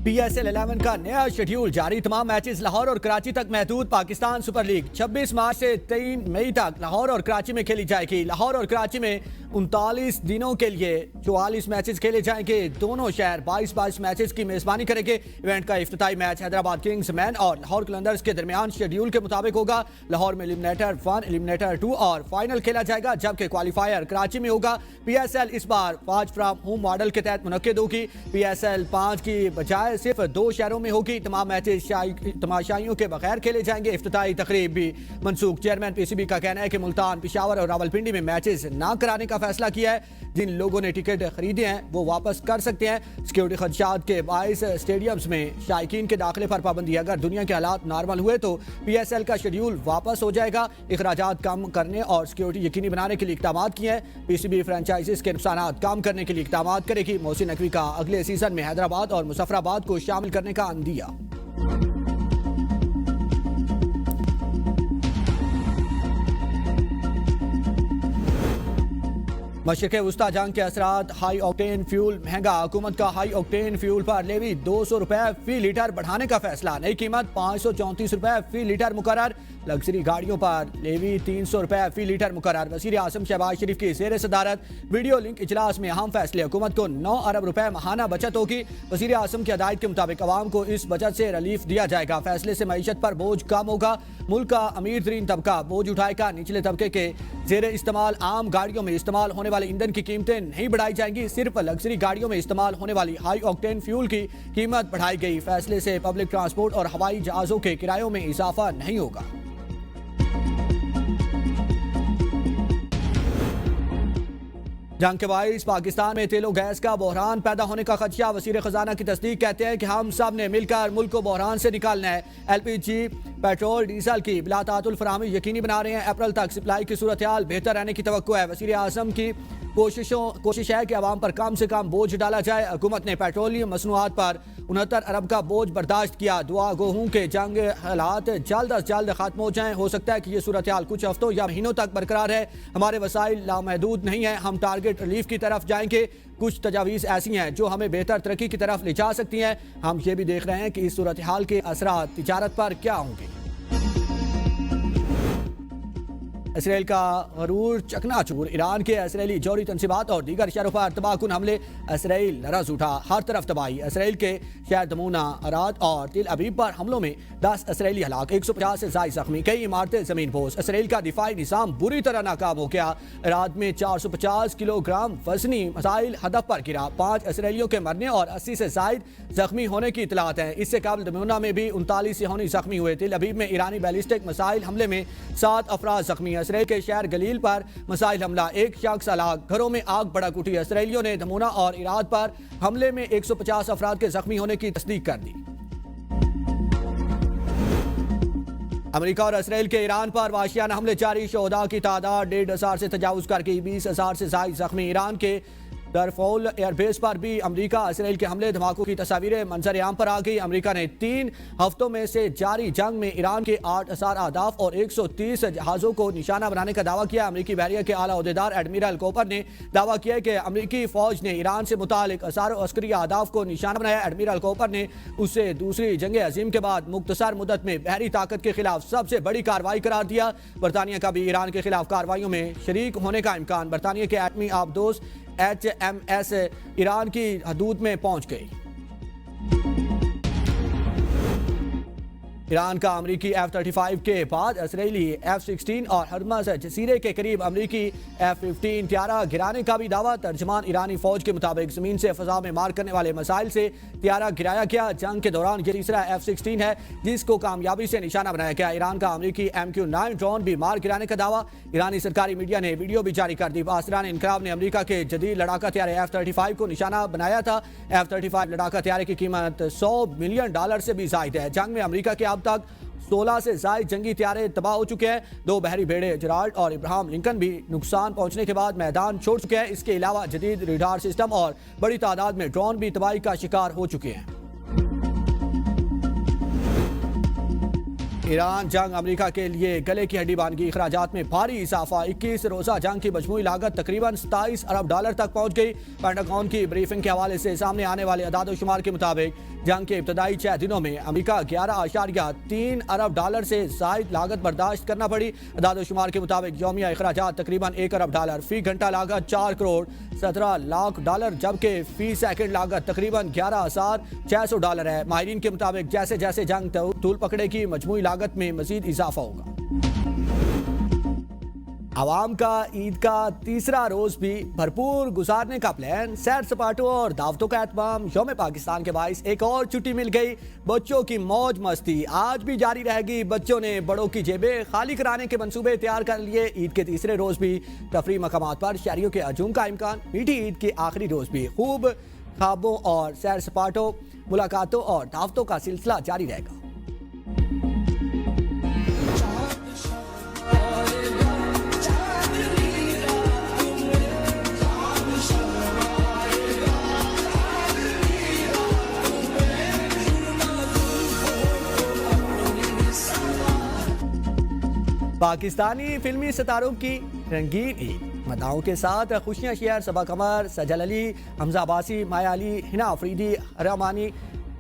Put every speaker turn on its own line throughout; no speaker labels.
PSL 11 का नया schedule जारी। तमाम मैचेस लाहौर और कराची तक महदूद। पाकिस्तान सुपर लीग 26 मार्च से 3 मई तक लाहौर और कराची में खेली जाएगी। लाहौर और कराची में 39 दिनों के लिए 44 मैचेस खेले जाएंगे। दोनों शहर 22 मैचेस की मेजबानी करेंगे। इवेंट का इफ्तिताई मैच हैदराबाद किंग्स मैन और लाहौर कलंदर्स के दरमियान शेड्यूल के मुताबिक होगा। लाहौर में एलिमिनेटर 1, एलिमिनेटर 2 और फाइनल खेला जाएगा, जबकि क्वालिफायर कराची में होगा। PSL इस बार 5 फ्रॉम होम मॉडल के तहत मुनक्किद होगी। PSL 5 की बजाय सिर्फ 2 शहरों में होगी। तमाम मैचेस तमाशाइयों के बगैर खेले जाएंगे। इफ्तिताई तकरीब भी मनसूख। चेयरमैन PCB का कहना है कि मुल्तान, पेशावर और रावलपिंडी में मैचेस ना कराने का फैसला किया है। जिन लोगों ने टिकट खरीदे हैं वो वापस कर सकते हैं। सिक्योरिटी खदशात के बाइस स्टेडियम्स में शायकीन के दाखिले पर पाबंदी। अगर दुनिया के हालात नॉर्मल हुए तो PSL का शेड्यूल वापस हो जाएगा। अखराजात कम करने और सिक्योरिटी यकीनी बनाने के लिए इकदाम किए हैं। PCB फ्रेंचाइजीज के नुकसानात कम करने के लिए इकदाम करेगी। मोहसिन नकवी का अगले सीजन में हैदराबाद और मुजफ्फराबाद को शामिल करने का अंदिया। मशरिक़ वुस्ता जंग के असरात। हाई ऑक्टेन फ्यूल महंगा। हुकूमत का हाई ऑक्टेन फ्यूल पर लेवी 200 रुपए फी लीटर बढ़ाने का फैसला। नई कीमत 534 रुपए फी लीटर मुकर्रर। लग्जरी गाड़ियों पर लेवी 300 रुपए फी लीटर मुकर्रर। वज़ीर आज़म शहबाज शरीफ की ज़ेर सदारत वीडियो लिंक इजलास में अहम फैसले। हुकूमत को 9 अरब रुपए माहाना बचत होगी। वज़ीर आज़म की हिदायत के मुताबिक अवाम को इस बचत से रिलीफ दिया जाएगा। फैसले से मईशत पर बोझ कम होगा। मुल्क का अमीर तरीन तबका बोझ उठाएगा। निचले तबके के ज़ेर इस्तेमाल आम गाड़ियों में इस्तेमाल होने वाले ईंधन की कीमतें नहीं बढ़ाई जाएंगी। सिर्फ लग्जरी गाड़ियों में इस्तेमाल होने वाली हाई ऑक्टेन फ्यूल की कीमत बढ़ाई गई। फैसले से पब्लिक ट्रांसपोर्ट और हवाई जहाजों के किरायों में इजाफा नहीं होगा। जंग के बाइस पाकिस्तान में तेलो गैस का बहरान पैदा होने का खदशा। वज़ीर खजाना की तस्दीक कहते हैं कि हम सब ने मिलकर मुल्क को बहरान से निकालना है। LPG, पेट्रोल, डीजल की बिलातातुल फराहमी यकीनी बना रहे हैं। अप्रैल तक सप्लाई की सूरत हाल बेहतर रहने की तवक्को है। वज़ीर आज़म की कोशिश है कि अवाम पर कम से कम बोझ डाला जाए। हुकूमत ने पेट्रोलियम मसनूआत पर 69 अरब का बोझ बर्दाश्त किया। दुआ गो हूं कि जंग हालात जल्द अज जल्द खत्म हो जाएं। हो सकता है कि ये सूरत हाल कुछ हफ्तों या महीनों तक बरकरार है। हमारे वसाइल लामहदूद नहीं है। हम टारगेट रिलीफ की तरफ जाएंगे। कुछ तजावीज़ ऐसी हैं जो हमें बेहतर तरक्की की तरफ ले जा सकती हैं। हम ये भी देख रहे हैं कि इस सूरत हाल के असरात तिजारत पर क्या होंगे। इसराइल का गरूर चकनाचूर। ईरान के इसराइली जौहरी तंसीबात और दीगर शहरों पर तबाहकुन हमले। इसराइल लरज़ उठा। हर तरफ तबाही। इसराइल के शहर दमूना, अराद और तिल अबीब पर हमलों में 10 इसराइली हलाक, 150 से ज़ायद जख्मी, कई इमारतें ज़मीन बोस। इसराइल का दिफाई निज़ाम बुरी तरह नाकाम हो गया। अराद में 450 किलोग्राम वजनी मिसाइल हदफ पर गिरा। 5 इसराइलियों के मरने और 80 से ज़ायद जख्मी होने की इतलात है। इससे कबल दमूना में भी 39 यहूदी जख्मी हुए। तिल अबीब में ईरानी बैलिस्टिक मिसाइल हमले में 7 अफराद जख्मी। इसराइल के शहर गलील पर मिसाइल हमला, 1 शख्स हलाक। घरों में आग भड़क उठी। इसराइलियों ने दमूना और इराद पर हमले में 150 अफराद के जख्मी होने की तस्दीक कर दी। अमेरिका और इसराइल के ईरान पर वाशियाना हमले जारी। शोहदा की तादाद 1,500 से तजावुज करके 20,000 से ज़ायद जख्मी। ईरान के दरफौल एयरबेस पर भी अमेरिका इसराइल के हमले धमाकों की तस्वीरें मंजर आम पर आ गई। अमेरिका ने 3 हफ्तों में से जारी जंग में ईरान के 8,000 अहदाफ और 130 जहाज़ों को निशाना बनाने का दावा किया। अमेरिकी बहरिया के आला ओहदेदार एडमिरल कोपर ने दावा किया कि अमेरिकी फौज ने ईरान से मुतालिक हज़ारों अस्करी अहदाफ को निशाना बनाया। एडमिरल कोपर ने उसे दूसरी जंग अजीम के बाद मुख्तसर मुद्दत में बहरी ताकत के खिलाफ सबसे बड़ी कार्रवाई करार दिया। बरतानिया का भी ईरान के खिलाफ कार्रवाइयों में शरीक होने का इम्कान। बरतानिया के एटमी आबदोज HMS ईरान की हदूद में पहुंच गई। ईरान का अमरीकी F-35 के बाद इसराइली F-16 और हरमज़ जजीरे के करीब अमरीकी F-15 त्यारा गिराने का भी दावा। तर्जमान ईरानी फौज के मुताबिक ज़मीन से फ़ज़ा में मार करने वाले मिसाइल से त्यारा गिराया गया। जंग के दौरान ये तीसरा F-16 है जिसको कामयाबी से निशाना बनाया गया। ईरान का अमरीकी MQ-9 ड्रोन भी मार गिराने का दावा। ईरानी सरकारी मीडिया ने वीडियो भी जारी कर दी। पासरान इनकलाब ने अमरीका के जदीद लड़ाका त्यारे F-35 को निशाना बनाया था। F-35 लड़ाका त्यारे की कीमत $100 मिलियन से भी ज़ायद है। जंग में अमरीका के अब तक 16 से ज़ायद जंगी त्यारे तबाह हो चुके हैं। 2 बहरी बेड़े जेराल्ड और इब्राहिम लिंकन भी नुकसान पहुंचने के बाद मैदान छोड़ चुके हैं। इसके अलावा जदीद रडार सिस्टम और बड़ी तादाद में ड्रोन भी तबाही का शिकार हो चुके हैं। ईरान जंग अमेरिका के लिए गले की हड्डी बानगी, अखराजात में भारी इजाफा। 21 रोजा जंग की मजमूई लागत तकरीबन 27 अरब डॉलर तक पहुंच गई। पेंटागन की ब्रीफिंग के हवाले से सामने आने वाले अदाद-ओ-शुमार के मुताबिक जंग के इब्तदाई 6 दिनों में अमेरिका 11.3 अरब डॉलर से जायद लागत बर्दाश्त करना पड़ी। अदाद-ओ-शुमार के मुताबिक यौमिया अखराजात तकरीबन 1 अरब डॉलर, फी घंटा लागत 4 करोड़ 17 लाख डॉलर, जबकि फी सेकंड लागत तकरीबन 11,600 डॉलर है। माहिरीन के मुताबिक जैसे जैसे जंग तूल पकड़ेगी मजमूई लागत में मजीद इजाफा होगा। आवाम का ईद का तीसरा रोज भी भरपूर गुजारने का प्लान, सैर सपाटों और दावतों का एहतमाम। यौम पाकिस्तान के बाइस एक और छुट्टी मिल गई। बच्चों की मौज मस्ती आज भी जारी रहेगी। बच्चों ने बड़ों की जेबें खाली कराने के मंसूबे तैयार कर लिए। ईद के तीसरे रोज भी तफरीह मकामात पर शहरियों के हजूम का इम्कान। मीठी ईद के आखिरी रोज भी खूब ख्वाबों और सैर सपाटों, मुलाकातों और दावतों का सिलसिला जारी रहेगा। पाकिस्तानी फिल्मी सितारों की रंगीन ईद, मदाओं के साथ खुशियां शेयर। सबा कमर, सजल अली, हमजा अब्बासी, माया अली, हिना अफरीदी, रहमानी,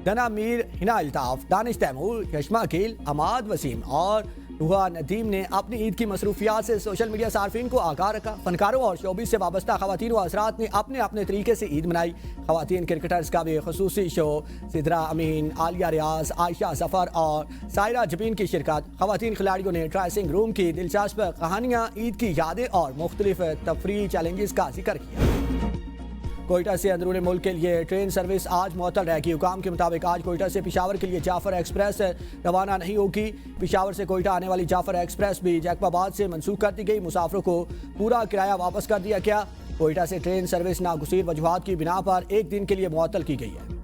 गना मीर, हिना अल्ताफ, दानिश तैमूर, यशमा अकील, अमाद वसीम और रुहा नदीम ने अपनी ईद की मसरूफियात से सोशल मीडिया सार्फिन को आगाह रखा। फनकारों और शोबिस से वाबस्ता खवातीन व हज़रात ने अपने अपने तरीके से ईद मनाई। खवातीन क्रिकेटर्स का भी खसूसी शो, सिद्रा अमीन, आलिया रियाज, आयशा जफर और सायरा जबीन की शिरकत। खवातीन खिलाड़ियों ने ड्रेसिंग रूम की दिलचस्प कहानियाँ, ईद की यादें और मुख्तलिफ तफरीह चैलेंजेस का जिक्र किया। कोयटा से अंदरूनी मुल्क के लिए ट्रेन सर्विस आज मुअत्तल रहेगी। हुकाम के मुताबिक आज कोयटा से पेशावर के लिए जाफर एक्सप्रेस रवाना नहीं होगी। पेशावर से कोयटा आने वाली जाफर एक्सप्रेस भी जैकबाबाद से मनसूख कर दी गई। मुसाफिरों को पूरा किराया वापस कर दिया गया। कोयटा से ट्रेन सर्विस नागुसीर वजूहात की बिना पर एक दिन के लिए मुअत्तल की गई है।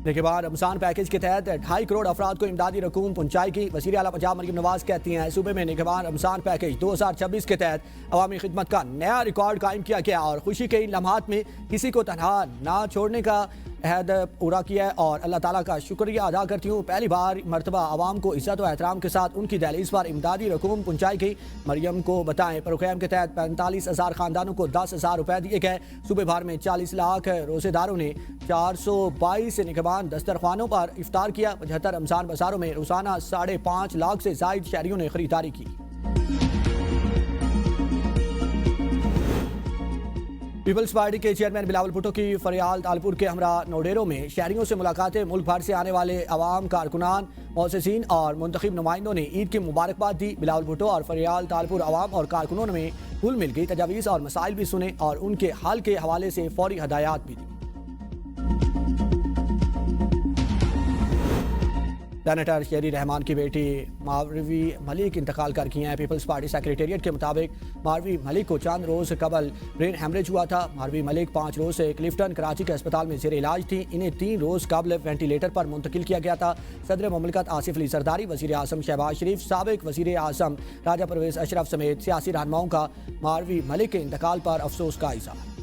निगहबान रमजान पैकेज के तहत 2.5 करोड़ अफराद को इमदादी रकूम पहुंचाएगी। वज़ीर आला पंजाब मरियम नवाज कहती हैं, सूबे में निगहबान रमजान पैकेज 2026 के तहत अवामी खिदमत का नया रिकॉर्ड कायम किया गया और खुशी के इन लम्हात में किसी को तनहा ना छोड़ने का अहद पूरा किया है और अल्लाह ताला का शुक्रिया अदा करती हूँ। पहली बार मरतबा आवाम को इज़्ज़त व एहतराम के साथ उनकी दहलीज पर इमदादी रकूम पहुँचाई गई। मरियम को बताएं, प्रोग्राम के तहत 45,000 खानदानों को 10,000 रुपये दिए गए। सूबे भर में 40 लाख रोजेदारों ने 422 निगहबान दस्तरखानों पर इफ्तार किया। 75 रमजान बाजारों में रोजाना 5.5 लाख से जायद शहरियों ने खरीदारी की। पीपल्स पार्टी के चेयरमैन बिलावल भुट्टो की फरियाल तालपुर के हमरा नोडेरो में शहरियों से मुलाकातें। मुल्क भर से आने वाले अवाम, कारकुनान, मौसिसीन और मुंतखब नुमाइंदों ने ईद की मुबारकबाद दी। बिलावल भुट्टो और फरियाल तालपुर अवाम और कारकुनों में घुल मिल गई। तजावीज़ और मसाइल भी सुने और उनके हल के हवाले से फौरी हदायत भी दी। सेनेटर शेरी रहमान की बेटी मारवी मलिक इंतकाल कर गई हैं। पीपल्स पार्टी सेक्रेटेरिएट के मुताबिक मारवी मलिक को चंद रोज़ कबल ब्रेन हेमरेज हुआ था। मारवी मलिक 5 रोज़ से क्लिफ्टन कराची के अस्पताल में ज़ेर इलाज थी। इन्हें 3 रोज़ कबल वेंटिलेटर पर मुंतकिल किया गया था। सदर मुमलिकत आसिफ अली जरदारी, वज़ीर आज़म शहबाज शरीफ, साबिक वज़ीर आज़म राजा परवेज़ अशरफ समेत सियासी रहनुमाओं का मारवी मलिक के इंतकाल पर अफसोस का इज़हार।